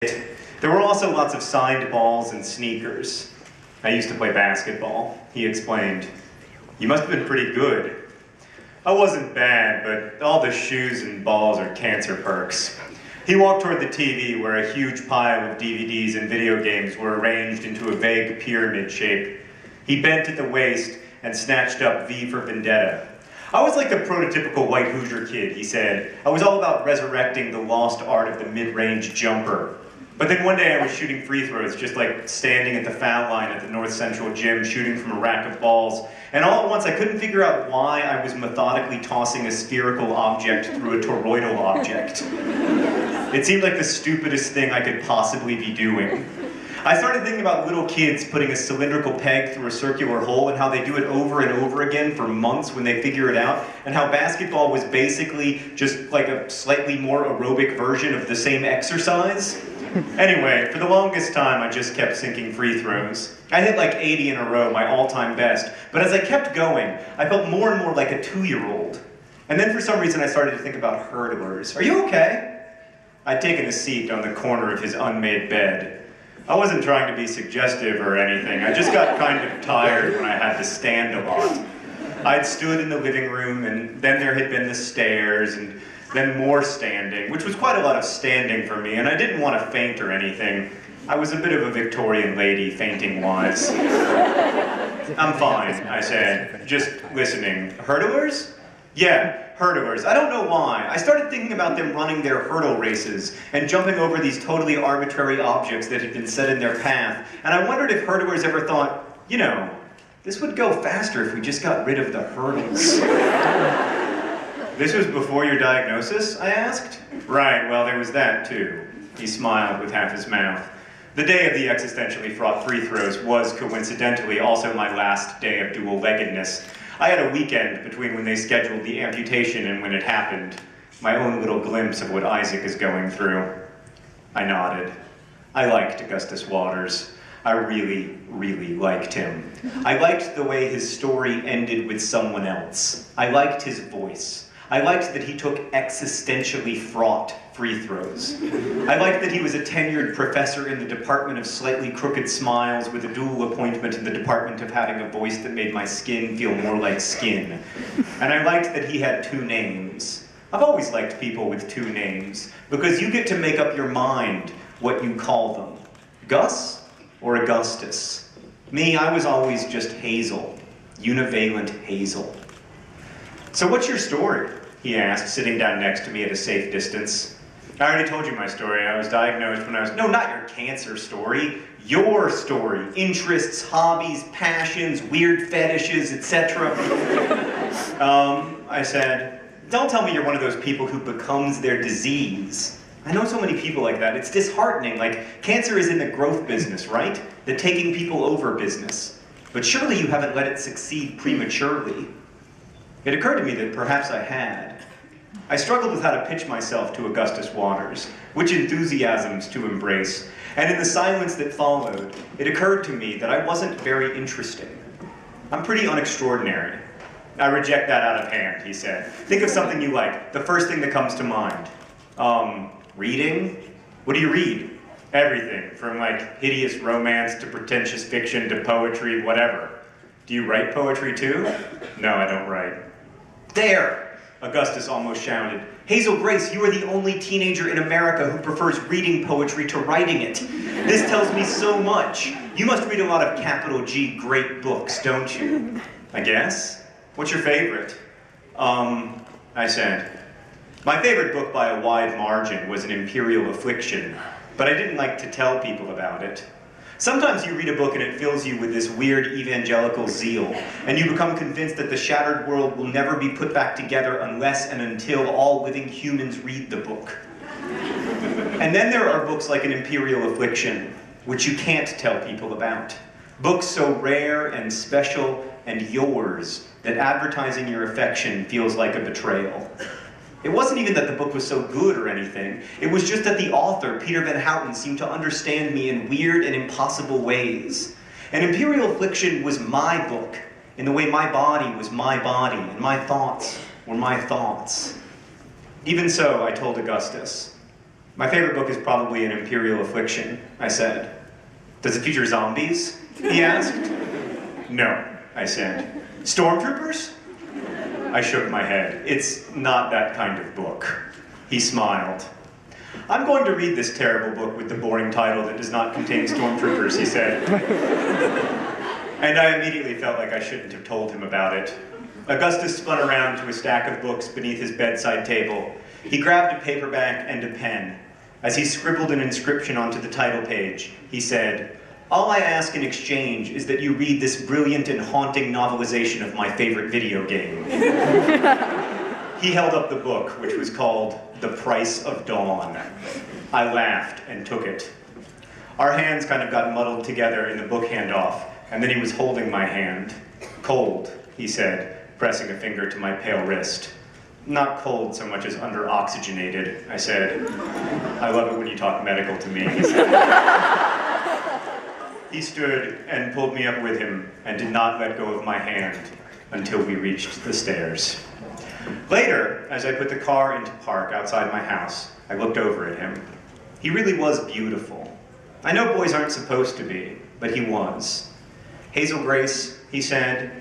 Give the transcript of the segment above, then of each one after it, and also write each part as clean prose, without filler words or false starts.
There were also lots of signed balls and sneakers. I used to play basketball, he explained. You must have been pretty good. I wasn't bad, but all the shoes and balls are cancer perks. He walked toward the TV where a huge pile of DVDs and video games were arranged into a vague pyramid shape. He bent at the waist and snatched up V for Vendetta. I was like the prototypical white Hoosier kid, he said. I was all about resurrecting the lost art of the mid-range jumper. But then one day I was shooting free throws, just like standing at the foul line at the North Central gym, shooting from a rack of balls. And all at once I couldn't figure out why I was methodically tossing a spherical object through a toroidal object. It seemed like the stupidest thing I could possibly be doing. I started thinking about little kids putting a cylindrical peg through a circular hole and how they do it over and over again for months when they figure it out, and how basketball was basically just like a slightly more aerobic version of the same exercise. Anyway, for the longest time, I just kept sinking free throws. I hit like 80 in a row, my all-time best, but as I kept going, I felt more and more like a 2-year-old. And then for some reason, I started to think about hurdlers. Are you okay? I'd taken a seat on the corner of his unmade bed. I wasn't trying to be suggestive or anything. I just got kind of tired when I had to stand a lot. I'd stood in the living room, and then there had been the stairs, and then more standing, which was quite a lot of standing for me, and I didn't want to faint or anything. I was a bit of a Victorian lady, fainting-wise. I'm fine, I said, just listening. Hurdlers? Yeah, hurdlers. I don't know why. I started thinking about them running their hurdle races and jumping over these totally arbitrary objects that had been set in their path, and I wondered if hurdlers ever thought, you know, this would go faster if we just got rid of the hurdles. This was before your diagnosis, I asked? Right, well, there was that, too. He smiled with half his mouth. The day of the existentially fraught free throws was, coincidentally, also my last day of dual-leggedness. I had a weekend between when they scheduled the amputation and when it happened. My own little glimpse of what Isaac is going through. I nodded. I liked Augustus Waters. I really, really liked him. I liked the way his story ended with someone else. I liked his voice. I liked that he took existentially fraught free throws. I liked that he was a tenured professor in the Department of Slightly Crooked Smiles with a dual appointment in the Department of having a voice that made my skin feel more like skin. And I liked that he had 2 names. I've always liked people with 2 names, because you get to make up your mind what you call them. Gus or Augustus? Me, I was always just Hazel. Univalent Hazel. So what's your story? He asked, sitting down next to me at a safe distance. I already told you my story. I was diagnosed when I was... No, not your cancer story. Your story. Interests, hobbies, passions, weird fetishes, etc. I said, don't tell me you're one of those people who becomes their disease. I know so many people like that. It's disheartening. Like, cancer is in the growth business, right? The taking people over business. But surely you haven't let it succeed prematurely. It occurred to me that perhaps I had. I struggled with how to pitch myself to Augustus Waters, which enthusiasms to embrace, and in the silence that followed, it occurred to me that I wasn't very interesting. I'm pretty unextraordinary. I reject that out of hand, he said. Think of something you like, the first thing that comes to mind. Reading? What do you read? Everything, from like hideous romance to pretentious fiction to poetry, whatever. Do you write poetry too? No, I don't write. There! Augustus almost shouted. Hazel Grace, you are the only teenager in America who prefers reading poetry to writing it. This tells me so much. You must read a lot of capital G great books, don't you? I guess. What's your favorite? I said. My favorite book by a wide margin was An Imperial Affliction, but I didn't like to tell people about it. Sometimes you read a book and it fills you with this weird evangelical zeal, and you become convinced that the shattered world will never be put back together unless and until all living humans read the book. And then there are books like An Imperial Affliction, which you can't tell people about. Books so rare and special and yours that advertising your affection feels like a betrayal. It wasn't even that the book was so good or anything. It was just that the author, Peter Van Houten, seemed to understand me in weird and impossible ways. An Imperial Affliction was my book, in the way my body was my body, and my thoughts were my thoughts. Even so, I told Augustus, My favorite book is probably An Imperial Affliction, I said. Does it feature zombies? He asked. No, I said. Stormtroopers? I shook my head. It's not that kind of book. He smiled. I'm going to read this terrible book with the boring title that does not contain stormtroopers, he said. And I immediately felt like I shouldn't have told him about it. Augustus spun around to a stack of books beneath his bedside table. He grabbed a paperback and a pen. As he scribbled an inscription onto the title page, he said, "All I ask in exchange is that you read this brilliant and haunting novelization of my favorite video game." He held up the book, which was called The Price of Dawn. I laughed and took it. Our hands kind of got muddled together in the book handoff, and then he was holding my hand. "Cold," he said, pressing a finger to my pale wrist. "Not cold so much as under-oxygenated," I said. "I love it when you talk medical to me," he said. He stood and pulled me up with him and did not let go of my hand until we reached the stairs. Later, as I put the car into park outside my house, I looked over at him. He really was beautiful. I know boys aren't supposed to be, but he was. "Hazel Grace," he said,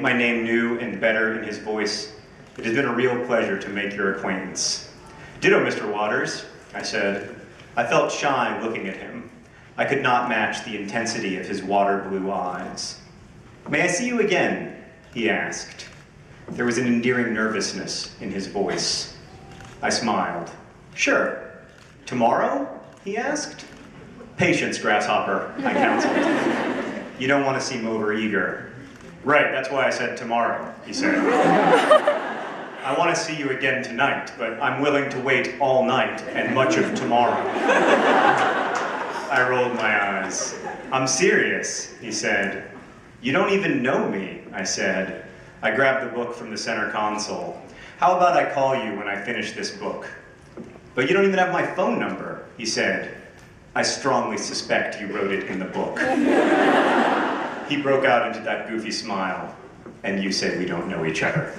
my name new and better in his voice. "It has been a real pleasure to make your acquaintance." "Ditto, Mr. Waters," I said. I felt shy looking at him. I could not match the intensity of his water blue eyes. "May I see you again?" he asked. There was an endearing nervousness in his voice. I smiled. "Sure. Tomorrow?" he asked. "Patience, Grasshopper," I counseled. "You don't want to seem overeager." "Right, that's why I said tomorrow," he said. "I want to see you again tonight, but I'm willing to wait all night and much of tomorrow." I rolled my eyes. "I'm serious," he said. "You don't even know me," I said. I grabbed the book from the center console. "How about I call you when I finish this book?" "But you don't even have my phone number," he said. "I strongly suspect you wrote it in the book." He broke out into that goofy smile. "And you say we don't know each other."